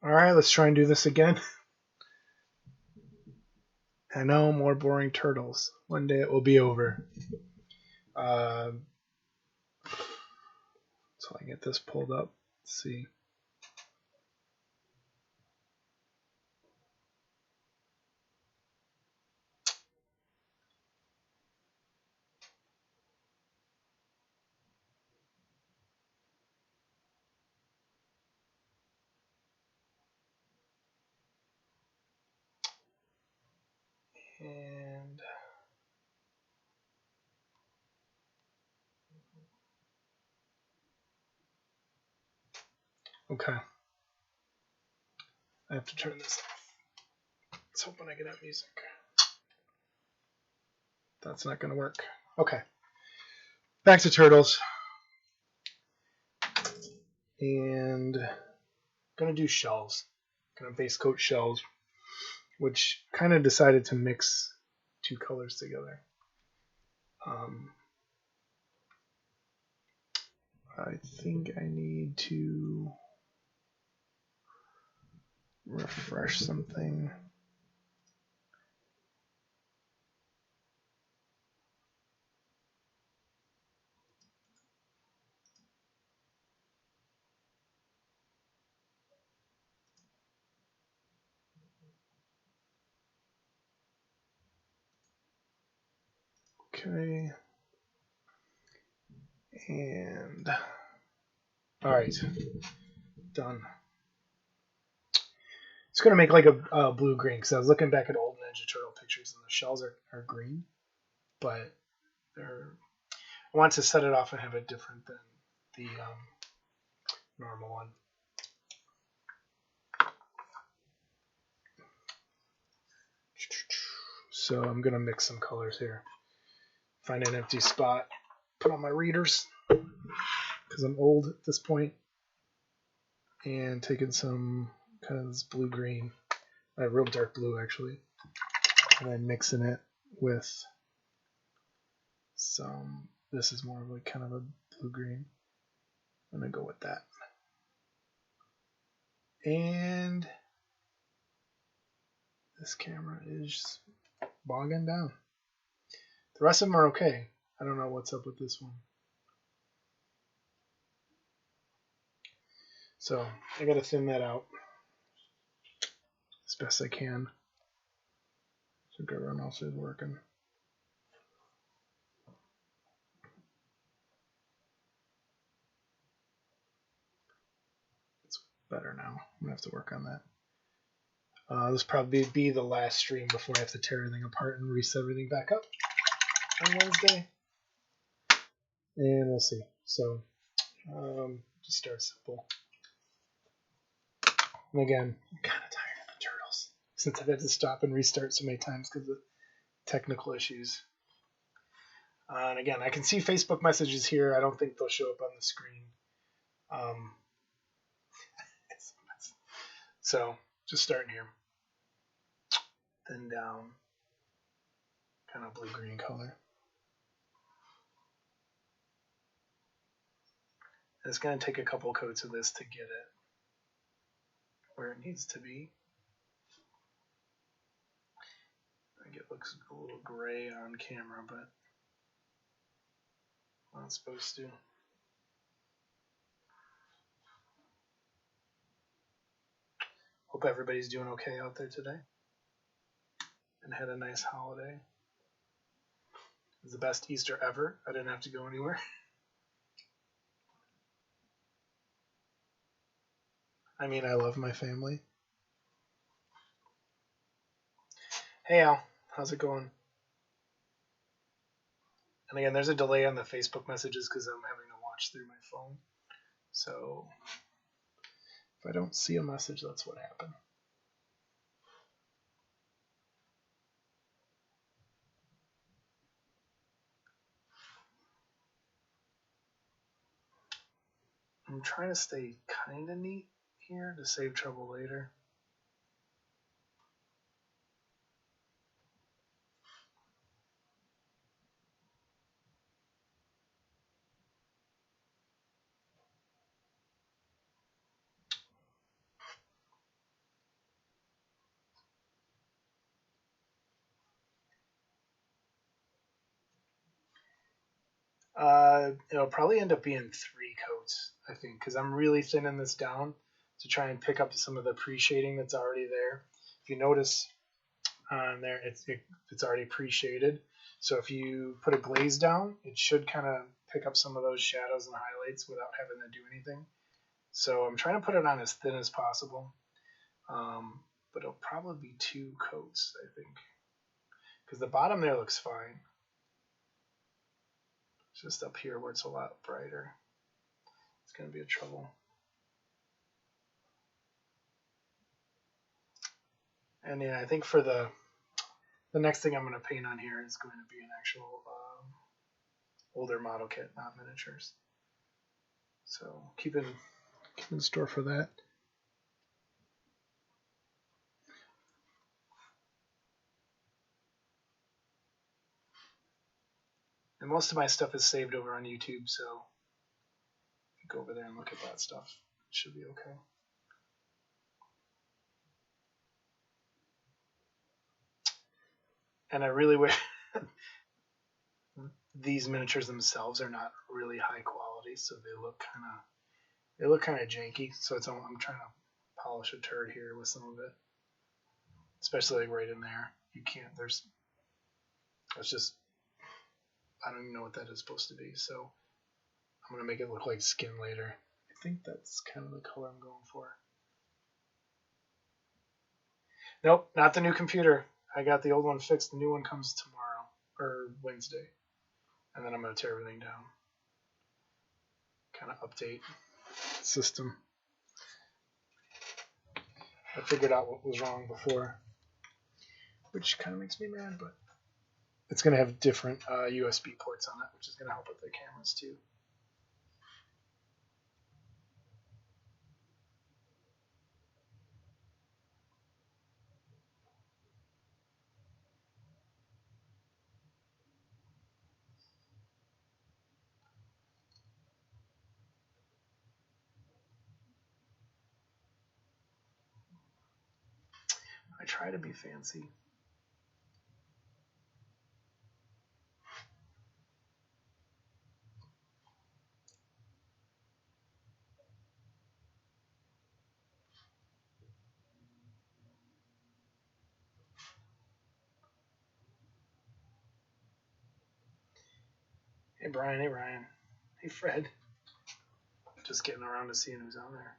All right, let's try and do this again. I know, more boring turtles. One day it will be over. So I get this pulled up. Let's see. And okay. I have to turn this off. Let's hope I get out music. That's not going to work. Okay. Back to turtles. And I'm going to do shells. Going to base coat shells, which kind of decided to mix two colors together. I think I need to refresh something. Okay. And all right, done. It's gonna make like a blue green because I was looking back at old Ninja Turtle pictures and the shells are green, but they're. I want to set it off and have it different than the normal one. So I'm gonna mix some colors here. Find an empty spot, put on my readers because I'm old at this point, and taking some kind of this blue green, real dark blue actually, and then mixing it with some. This is more of like kind of a blue green. I'm gonna go with that. And this camera is bogging down. The rest of them are okay. I don't know what's up with this one. So I gotta thin that out as best I can. So everyone else is working. It's better now. I'm gonna have to work on that. This probably be the last stream before I have to tear everything apart and reset everything back up on Wednesday. And we'll see. So just start simple. And again, I'm kind of tired of the turtles since I've had to stop and restart so many times because of technical issues. And again, I can see Facebook messages here. I don't think they'll show up on the screen. So just starting here. Then down, kind of blue-green color. And it's going to take a couple coats of this to get it where it needs to be. I think it looks a little gray on camera, but not supposed to. Hope everybody's doing okay out there today and had a nice holiday. It was the best Easter ever. I didn't have to go anywhere. I mean, I love my family. Hey, Al. How's it going? And again, there's a delay on the Facebook messages because I'm having to watch through my phone. So if I don't see a message, that's what happened. I'm trying to stay kind of neat here to save trouble later. It'll probably end up being 3 coats, I think, because I'm really thinning this down to try and pick up some of the pre-shading that's already there. If you notice on there, it's already pre-shaded. So if you put a glaze down, it should kind of pick up some of those shadows and highlights without having to do anything. So I'm trying to put it on as thin as possible. But it'll probably be 2 coats, I think, because the bottom there looks fine. It's just up here where it's a lot brighter. It's going to be a trouble. And yeah, I think for the next thing I'm going to paint on here is going to be an actual older model kit, not miniatures. So keep in store for that. And most of my stuff is saved over on YouTube, so if you go over there and look at that stuff, it should be okay. And I really wish these miniatures themselves are not really high quality, so they look kind of janky. So I'm trying to polish a turd here with some of it, especially like right in there. You can't. It's just, I don't even know what that is supposed to be. So I'm gonna make it look like skin later. I think that's kind of the color I'm going for. Nope, not the new computer. I got the old one fixed. The new one comes tomorrow or Wednesday, and then I'm gonna tear everything down. Kind of update the system. I figured out what was wrong before, which kind of makes me mad, but it's going to have different USB ports on it, which is going to help with the cameras too. I try to be fancy. Hey Brian, hey Ryan, hey Fred. Just getting around to seeing who's on there.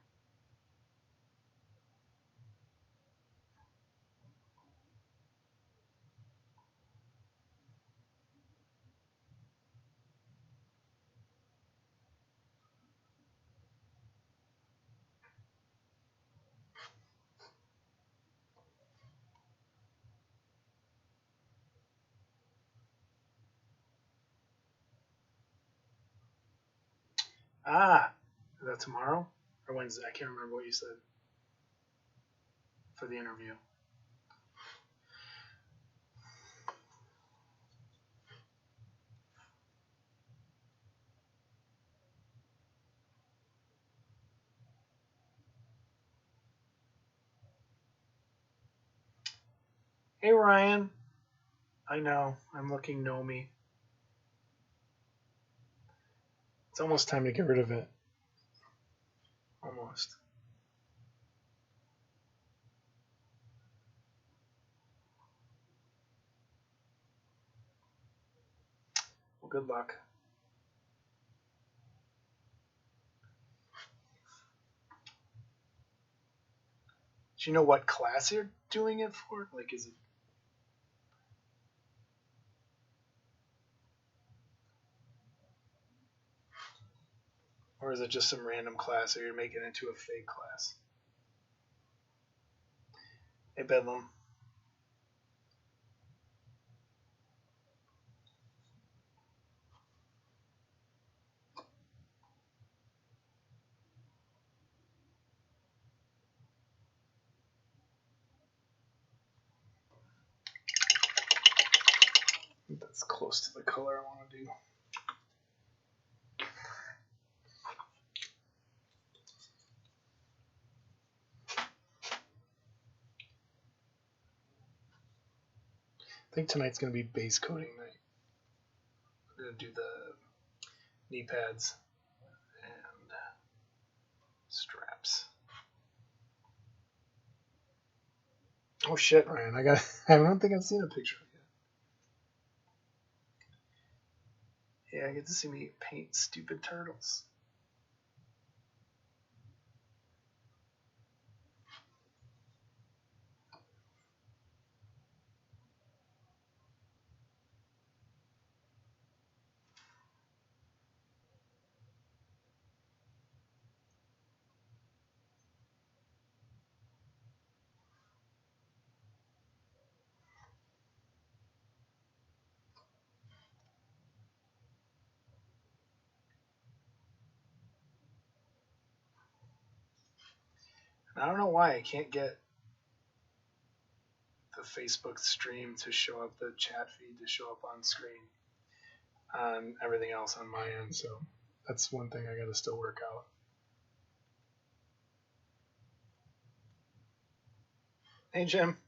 Ah, is that tomorrow or Wednesday? I can't remember what you said for the interview. Hey Ryan, I know I'm looking gnomey. It's almost time to get rid of it. Almost. Well, good luck. Do you know what class you're doing it for? Like, is it? Or is it just some random class, or you're making it into a fake class? Hey, Bedlam. That's close to the color I want to do. I think tonight's going to be base coating night. I'm going to do knee pads and straps. Oh shit, Ryan! I don't think I've seen a picture of it. Yeah, I get to see me paint stupid turtles. And I don't know why I can't get the Facebook stream to show up, the chat feed to show up on screen on everything else on my end. So that's one thing I got to still work out. Hey, Jim.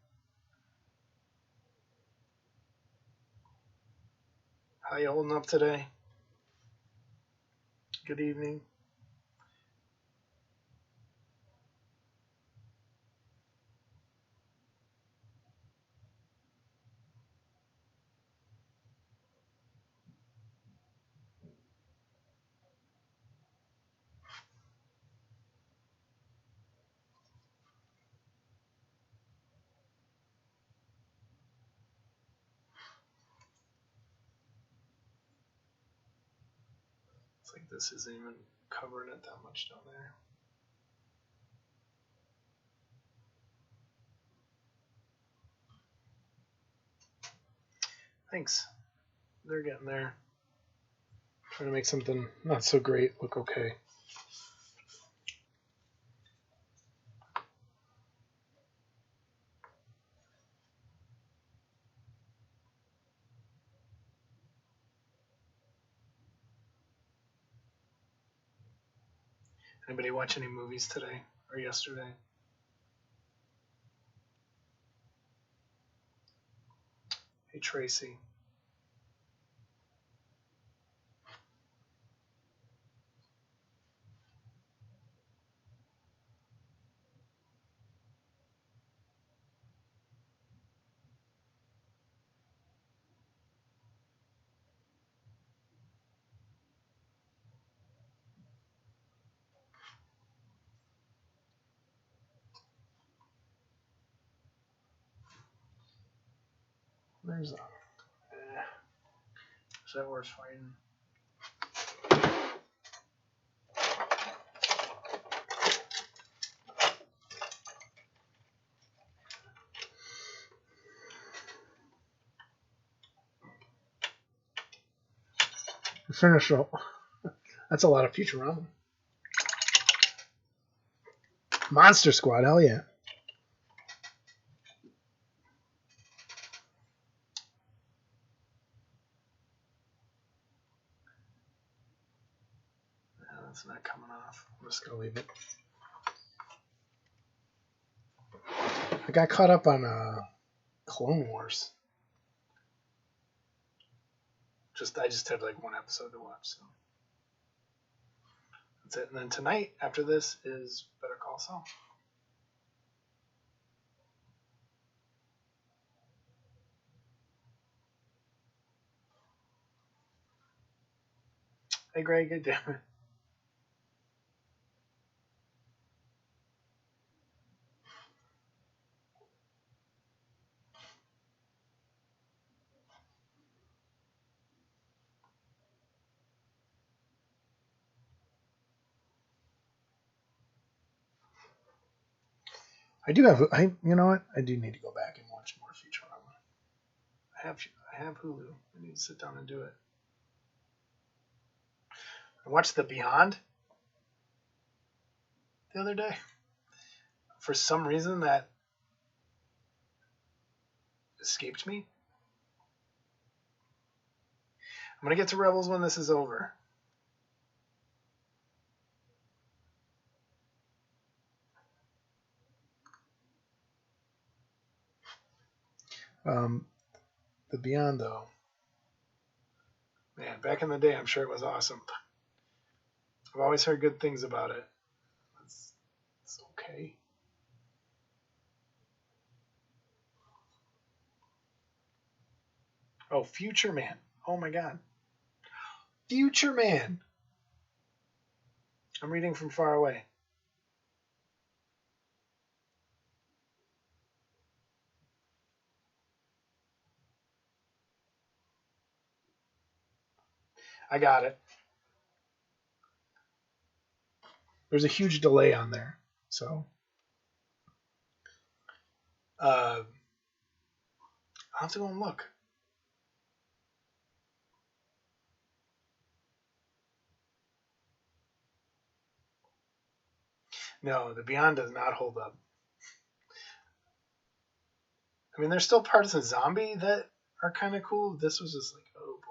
How you holding up today? Good evening. It's like this isn't even covering it that much down there. Thanks. They're getting there. Trying to make something not so great look okay. Anybody watch any movies today or yesterday? Hey, Tracy. There's a. Is that worth fighting? Finish up. That's a lot of Futurama. Monster Squad, hell yeah. That's not coming off. I'm just gonna leave it. I got caught up on Clone Wars. I just had like one episode to watch, so that's it. And then tonight, after this, is Better Call Saul. Hey, Greg, good damn it. You know what? I do need to go back and watch more Futurama. I have Hulu. I need to sit down and do it. I watched The Beyond the other day. For some reason, that escaped me. I'm gonna get to Rebels when this is over. The Beyond, though, man, back in the day, I'm sure it was awesome. I've always heard good things about it. It's okay. Oh, Future Man. Oh my god. Future Man. I'm reading from far away. I got it. There's a huge delay on there. So I'll have to go and look. No, the Beyond does not hold up. I mean, there's still parts of Zombie that are kind of cool. This was just like, oh boy.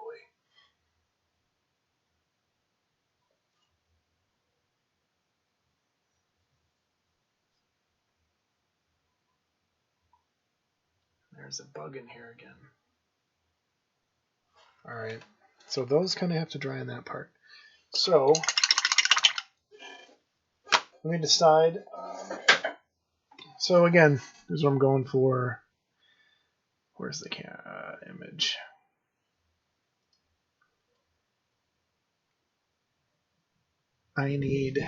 There's a bug in here again. All right. So those kind of have to dry on that part. So let me decide. So again, this is what I'm going for. Where's the image? I need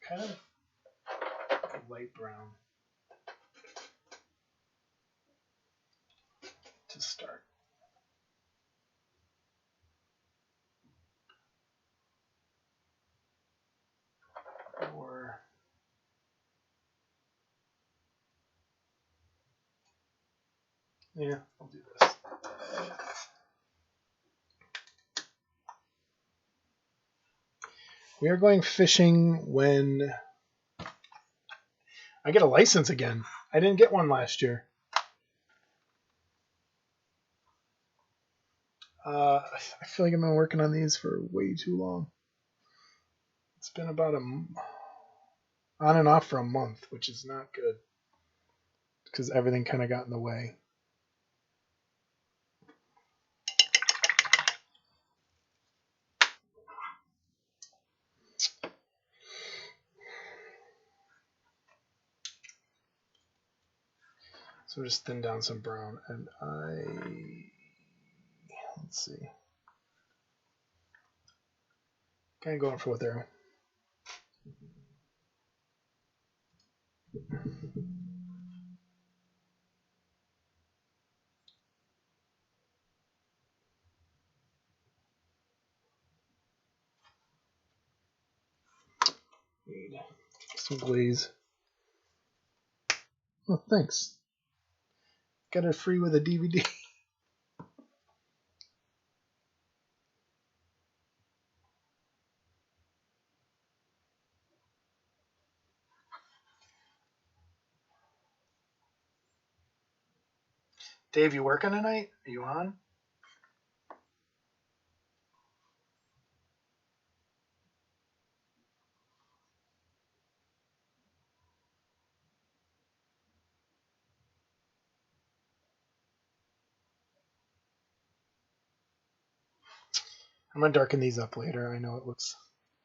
kind of a light brown to start. Or yeah, I'll do this. We are going fishing when I get a license again. I didn't get one last year. I feel like I've been working on these for way too long. It's been about on and off for a month, which is not good because everything kind of got in the way. So just thin down some brown, and let's see, kind of going for what they're. Need some glaze. Oh, thanks. Got it free with a DVD. Dave, you working tonight? Are you on? I'm gonna darken these up later. I know it looks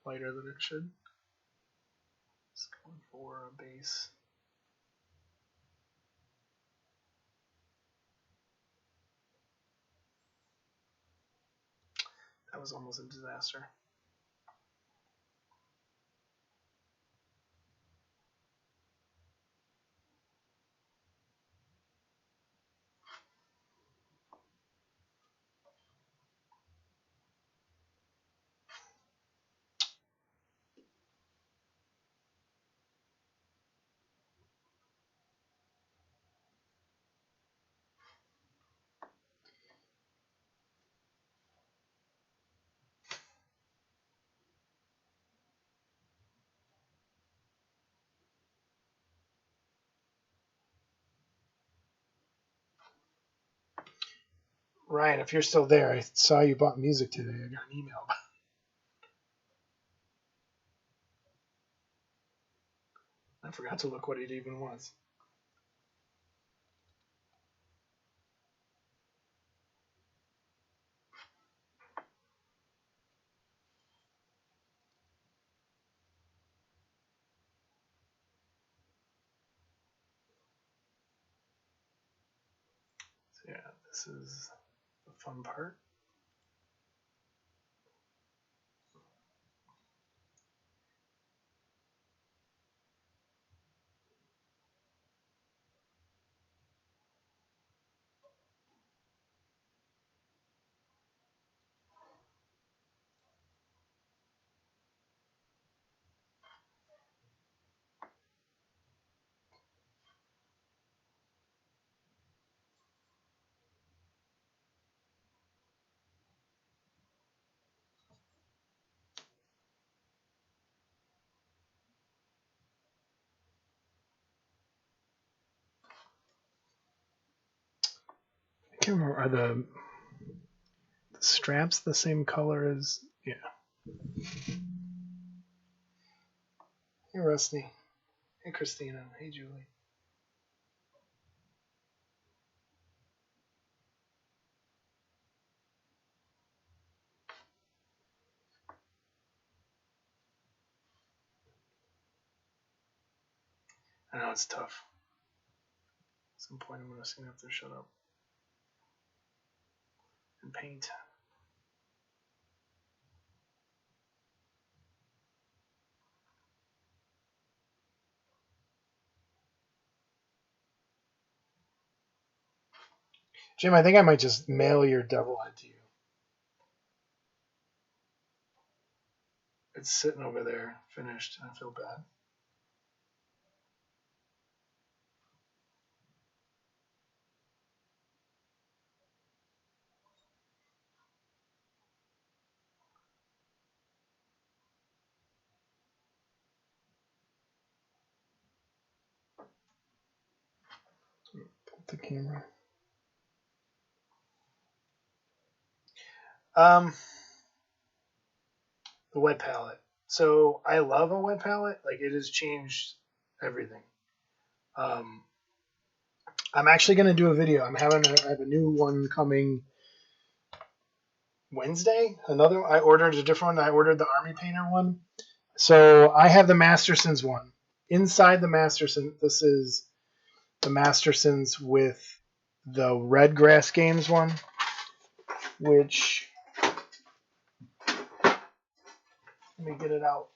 lighter than it should. Just going for a base. That was almost a disaster. Ryan, if you're still there, I saw you bought music today. I got an email. I forgot to look what it even was. This is the fun part. I can't remember, are the straps the same color as, yeah. Hey Rusty. Hey Christina. Hey Julie. I know it's tough. At some point I'm just gonna have to shut up and paint. Jim, I think I might just mail your devil head to you. It's sitting over there, finished. I feel bad. Put the camera. The wet palette. So I love a wet palette. Like it has changed everything. I'm actually going to do a video. I have a new one coming Wednesday. I ordered a different one. I ordered the Army Painter one. So I have the Mastersons one. Inside the Mastersons, this is the Mastersons with the Red Grass Games one, which, let me get it out.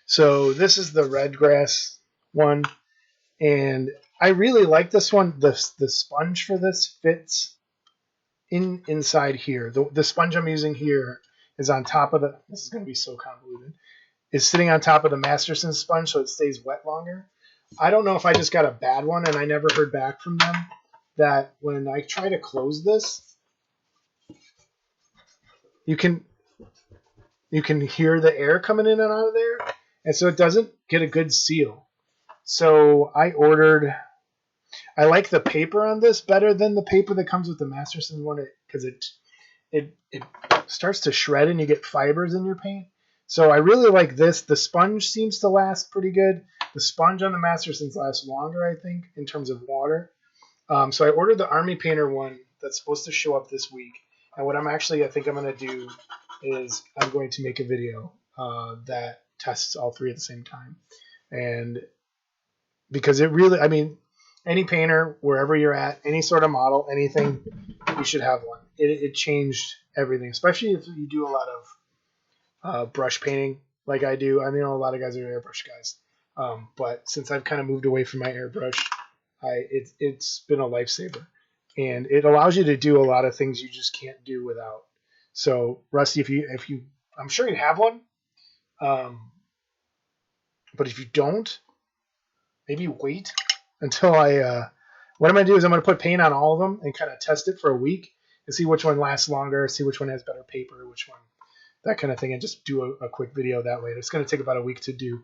So this is the Red Grass one, and I really like this one. The sponge for this fits inside here. The sponge I'm using here is on top of the. This is going to be so convoluted. Is sitting on top of the Masterson sponge, so it stays wet longer. I don't know if I just got a bad one, and I never heard back from them. That when I try to close this, you can hear the air coming in and out of there, and so it doesn't get a good seal. So I like the paper on this better than the paper that comes with the Masterson one because it starts to shred and you get fibers in your paint. So I really like this. The sponge seems to last pretty good. The sponge on the Mastersons lasts longer, I think, in terms of water. So I ordered the Army Painter one that's supposed to show up this week. And what I think I'm going to do is I'm going to make a video that tests all three at the same time. And because it really, I mean, any painter, wherever you're at, any sort of model, anything, you should have one. It changed everything, especially if you do a lot of brush painting like I do. I mean, a lot of guys are airbrush guys. But since I've kind of moved away from my airbrush, it's been a lifesaver. And it allows you to do a lot of things you just can't do without. So, Rusty, if you I'm sure you have one. But if you don't, maybe wait until what I'm going to do is I'm going to put paint on all of them and kind of test it for a week and see which one lasts longer, see which one has better paper, which one, that kind of thing, and just do a quick video that way. It's going to take about a week to do.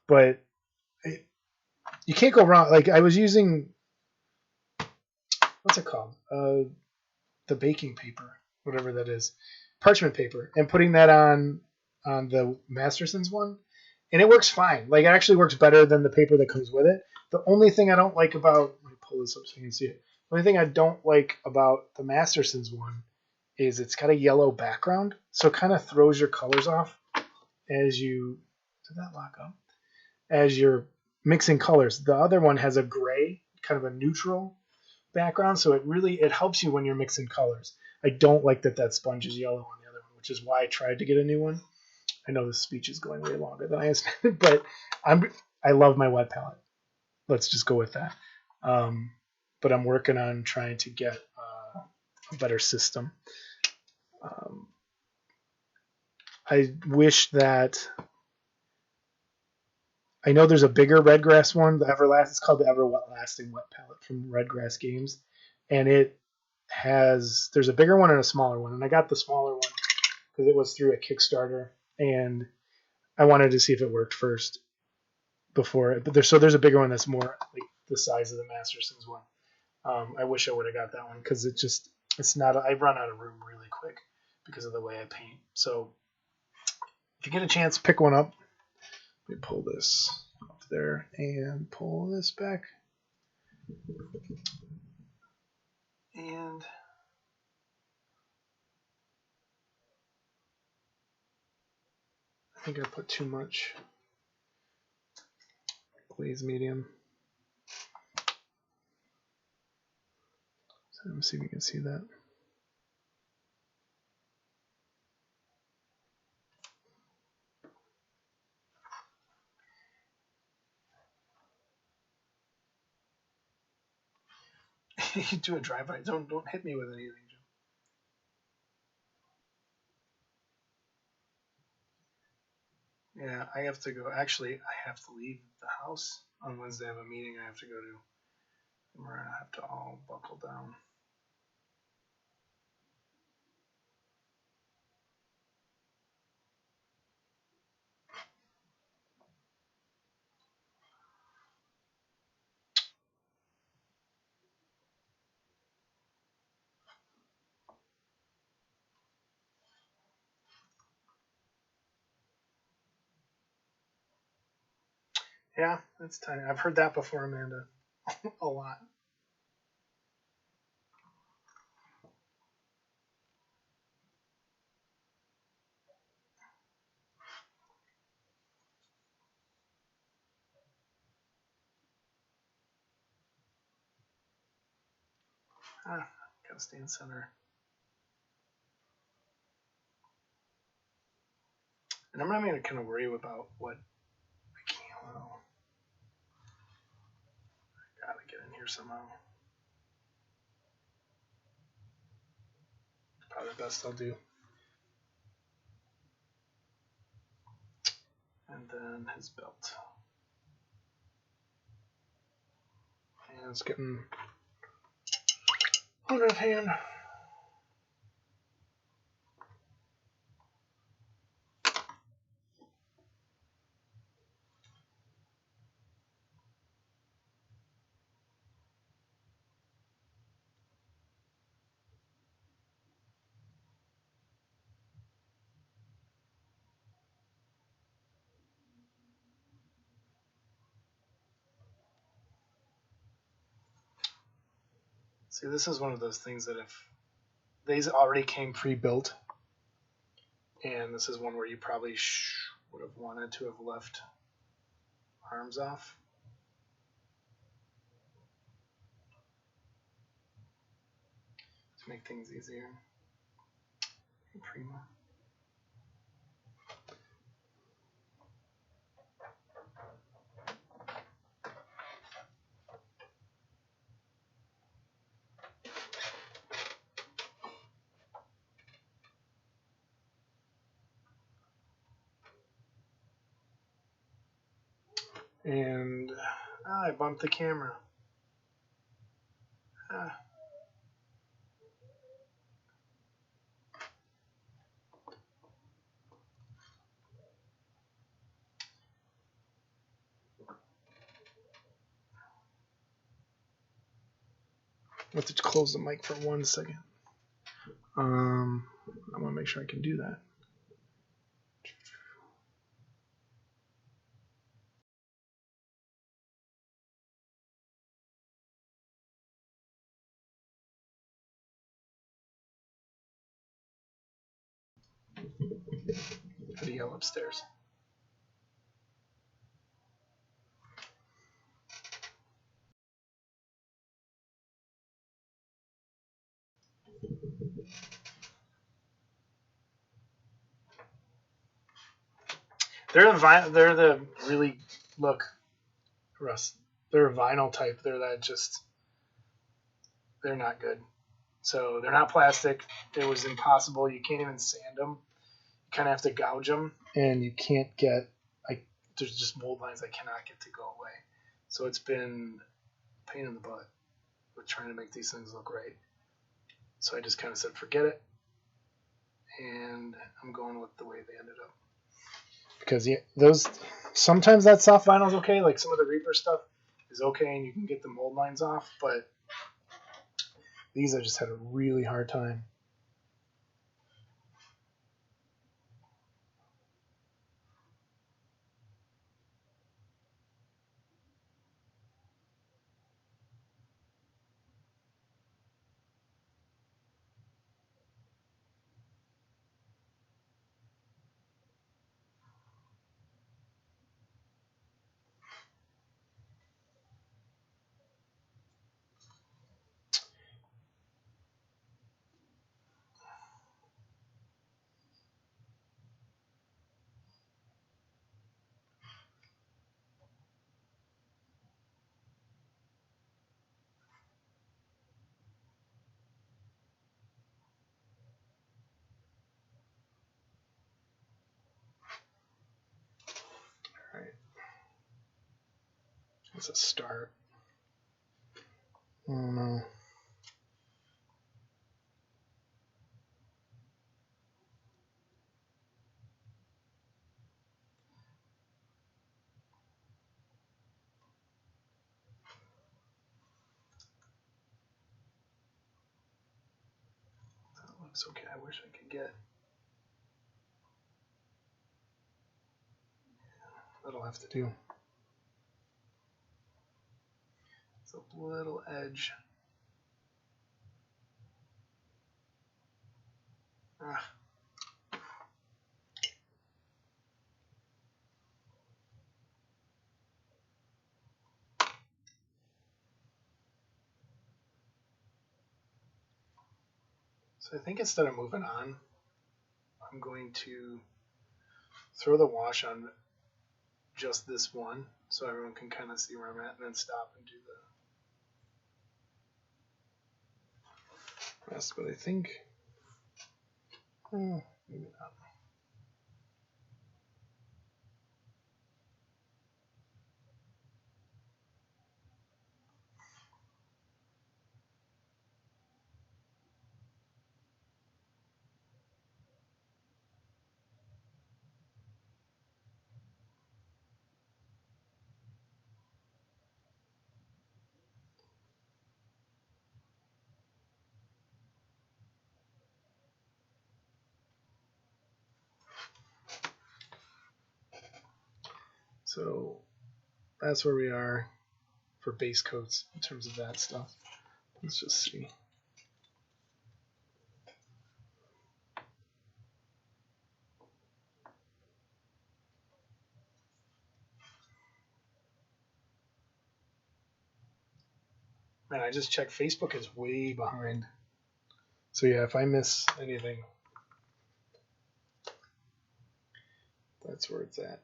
But you can't go wrong. Like I was using, what's it called? The baking paper, whatever that is, parchment paper, and putting that on the Mastersons one. And it works fine. Like, it actually works better than the paper that comes with it. The only thing I don't like about... Let me pull this up so you can see it. The only thing I don't like about the Mastersons one is it's got a yellow background. So it kind of throws your colors off as you... Did that lock up? As you're mixing colors. The other one has a gray kind of a neutral background, so it helps you when you're mixing colors. I don't like that sponge is yellow on the other one, which is why I tried to get a new one. I know this speech is going way longer than I expected, but I love my wet palette. Let's just go with that. But I'm working on trying to get a better system. I wish that I know there's a bigger Redgrass one, it's called the Everlasting Wet Palette from Redgrass Games, and there's a bigger one and a smaller one, and I got the smaller one because it was through a Kickstarter, and I wanted to see if it worked first before. But there's a bigger one that's more like the size of the Mastersons one. I wish I would have got that one because it's not. I run out of room really quick because of the way I paint. So if you get a chance, pick one up. Let me pull this up there and pull this back. And I think I put too much glaze medium. So let me see if you can see that. You do a drive-by. Don't hit me with anything, Joe. Yeah, I have to go. Actually, I have to leave the house on Wednesday. I have a meeting I have to go to. And we're gonna have to all buckle down. Yeah, that's tiny. I've heard that before, Amanda. A lot. Gotta stay in center. And I'm not even kind of worry about what I can't. Well, I gotta get in here somehow. Probably the best I'll do. And then his belt. And it's getting out of hand. See, this is one of those things that if these already came pre-built, and this is one where you probably would have wanted to have left arms off. To make things easier. Prima. And I bumped the camera. I have to close the mic for 1 second. I want to make sure I can do that. How to yell upstairs. They're the really look, Russ. They're a vinyl type. They're not good. So they're not plastic. It was impossible. You can't even sand them. You kind of have to gouge them, and you can't get like there's just mold lines I cannot get to go away. So it's been a pain in the butt with trying to make these things look right. So I just kind of said forget it, and I'm going with the way they ended up. Because those sometimes that soft vinyl is okay. Like some of the Reaper stuff is okay, and you can get the mold lines off, but these I just had a really hard time. All right. That's a start. Oh no. That looks okay. I wish I could get. That'll have to do. It's a little edge. Ah. So I think instead of moving on, I'm going to throw the wash on just this one so everyone can kind of see where I'm at and then stop and do the rest. But I think, maybe not. So that's where we are for base coats in terms of that stuff. Let's just see. Man, I just checked. Facebook is way behind. So yeah, if I miss anything, that's where it's at.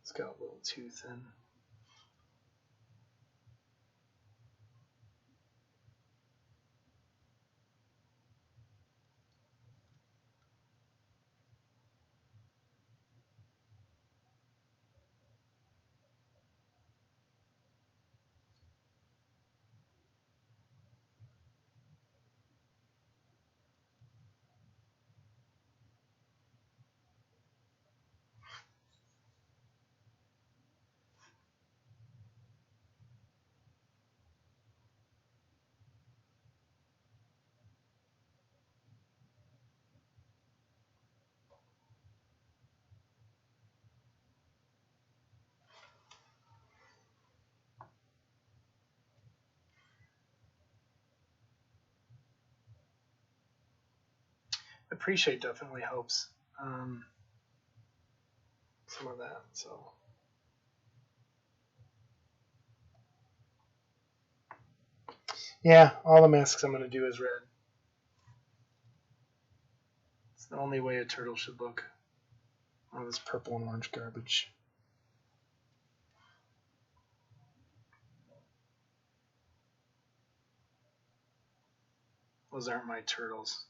It's got a little too thin. Appreciate definitely helps. some of that. So yeah, all the masks I'm going to do is red. It's the only way a turtle should look. All this purple and orange garbage. Those aren't my turtles.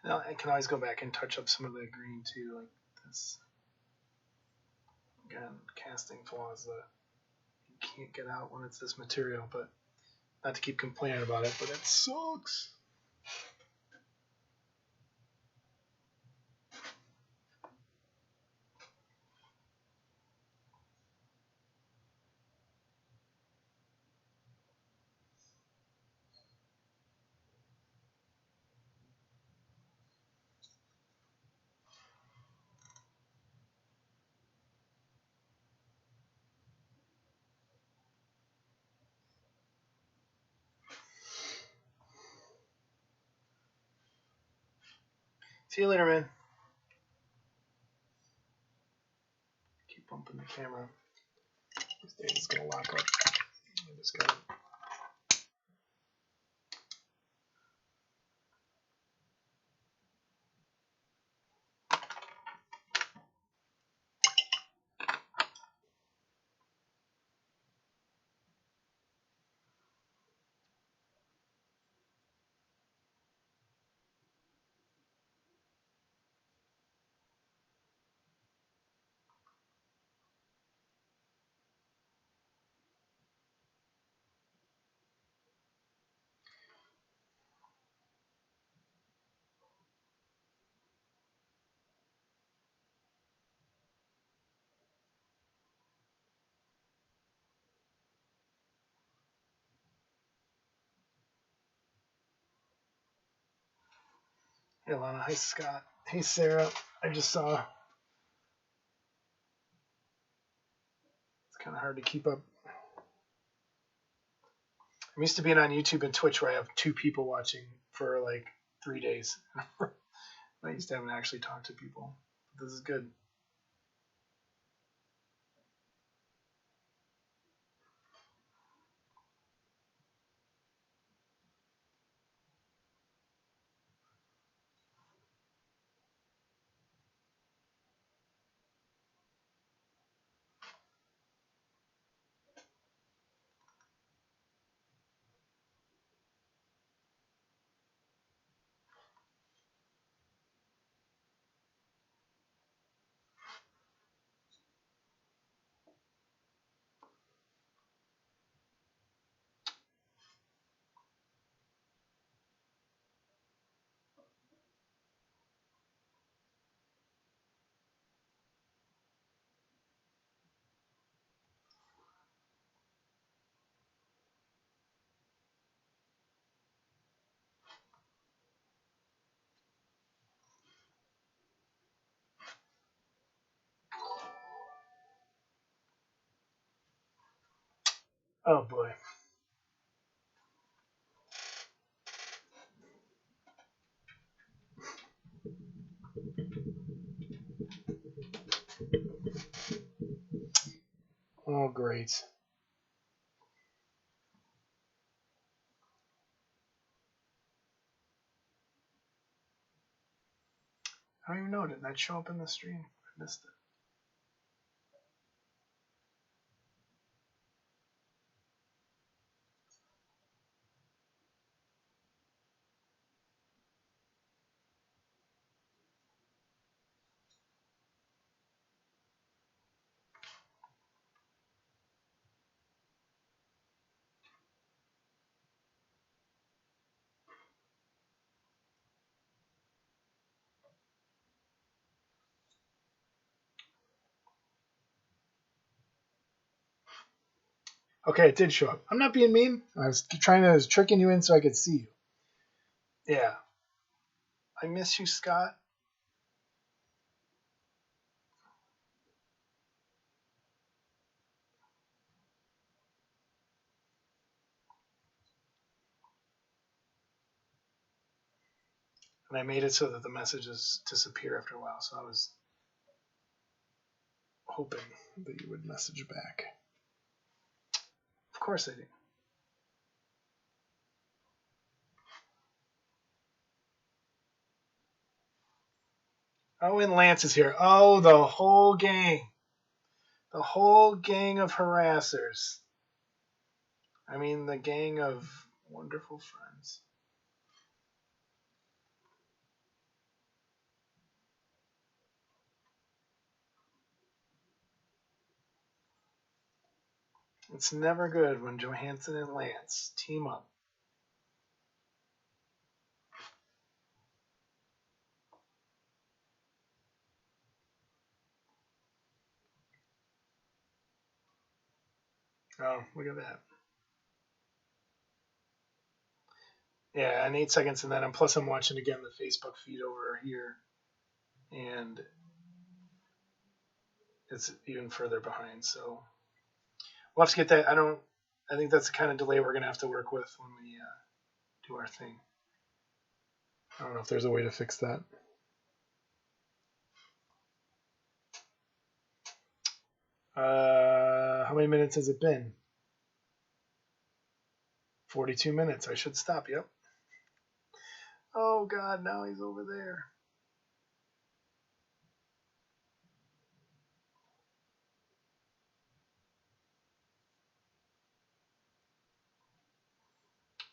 Now, I can always go back and touch up some of the green too, like this. Again, casting flaws that you can't get out when it's this material, but not to keep complaining about it, but it sucks. See you later, man. Keep bumping the camera. This thing is gonna lock up. I just got it. Hey, Lana. Hi, Scott. Hey, Sarah. I just saw. It's kind of hard to keep up. I'm used to being on YouTube and Twitch where I have 2 people watching for like 3 days. I used to haven't actually talked to people. This is good. Oh boy. Oh great. I don't even know. Did that show up in the stream? I missed it. Okay, it did show up. I'm not being mean. I was tricking you in so I could see you. Yeah. I miss you, Scott. And I made it so that the messages disappear after a while, so I was hoping that you would message back. Of course I do. Oh, and Lance is here. Oh, the whole gang. The whole gang of harassers. I mean, the gang of wonderful friends. It's never good when Johansson and Lance team up. Oh, look at that. Yeah, and 8 seconds and then, and plus I'm watching again the Facebook feed over here, and it's even further behind. So we'll have to get that. I think that's the kind of delay we're gonna have to work with when we do our thing. I don't know if there's a way to fix that. How many minutes has it been? 42 minutes. I should stop. Yep. Oh God, now he's over there.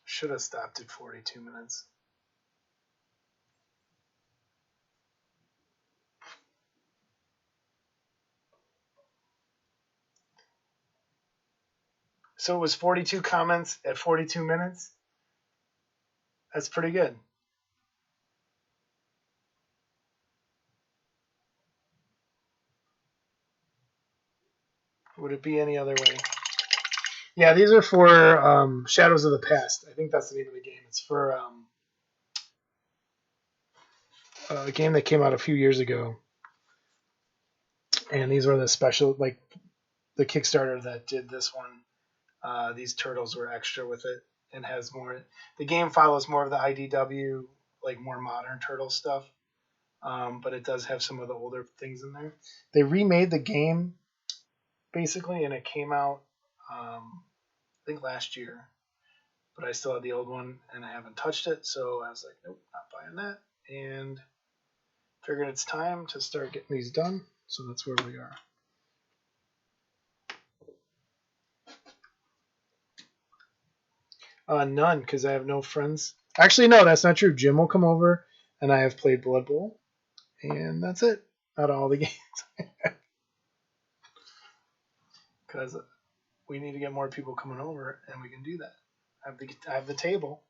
Should have stopped at 42 minutes. So it was 42 comments at 42 minutes. That's pretty good. Would it be any other way? Yeah, these are for Shadows of the Past. I think that's the name of the game. It's for a game that came out a few years ago. And these were the special, like the Kickstarter that did this one. These turtles were extra with it and has more. The game follows more of the IDW, like more modern turtle stuff. But it does have some of the older things in there. They remade the game basically, and it came out I think last year. But I still have the old one and I haven't touched it, so I was like, nope, not buying that, and figured it's time to start getting these done. So that's where we are. None, because I have no friends. Actually, no, that's not true. Jim will come over, and I have played Blood Bowl, and that's it. Out of all the games, because we need to get more people coming over, and we can do that. I have the table.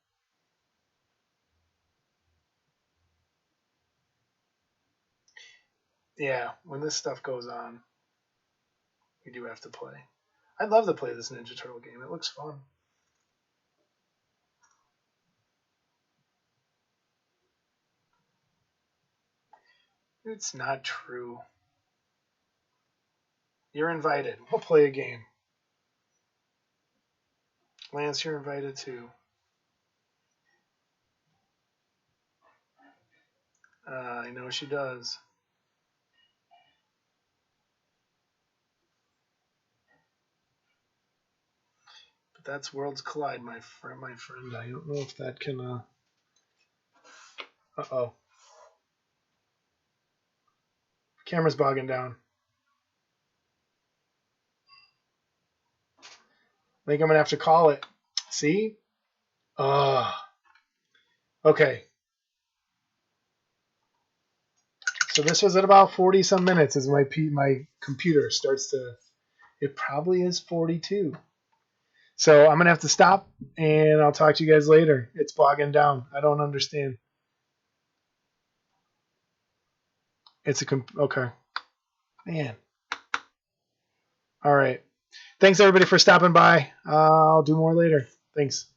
Yeah, when this stuff goes on, we do have to play. I'd love to play this Ninja Turtle game. It looks fun. It's not true. You're invited. We'll play a game. Lance, you're invited too. I know she does. But that's Worlds Collide, my friend. I don't know if that can. Uh-oh. Camera's bogging down. I think I'm gonna have to call it. See? Okay. So this was at about 40 some minutes as my computer starts to. It probably is 42. So I'm gonna have to stop, and I'll talk to you guys later. It's bogging down. I don't understand. It's okay. Man. All right. Thanks everybody for stopping by. I'll do more later. Thanks.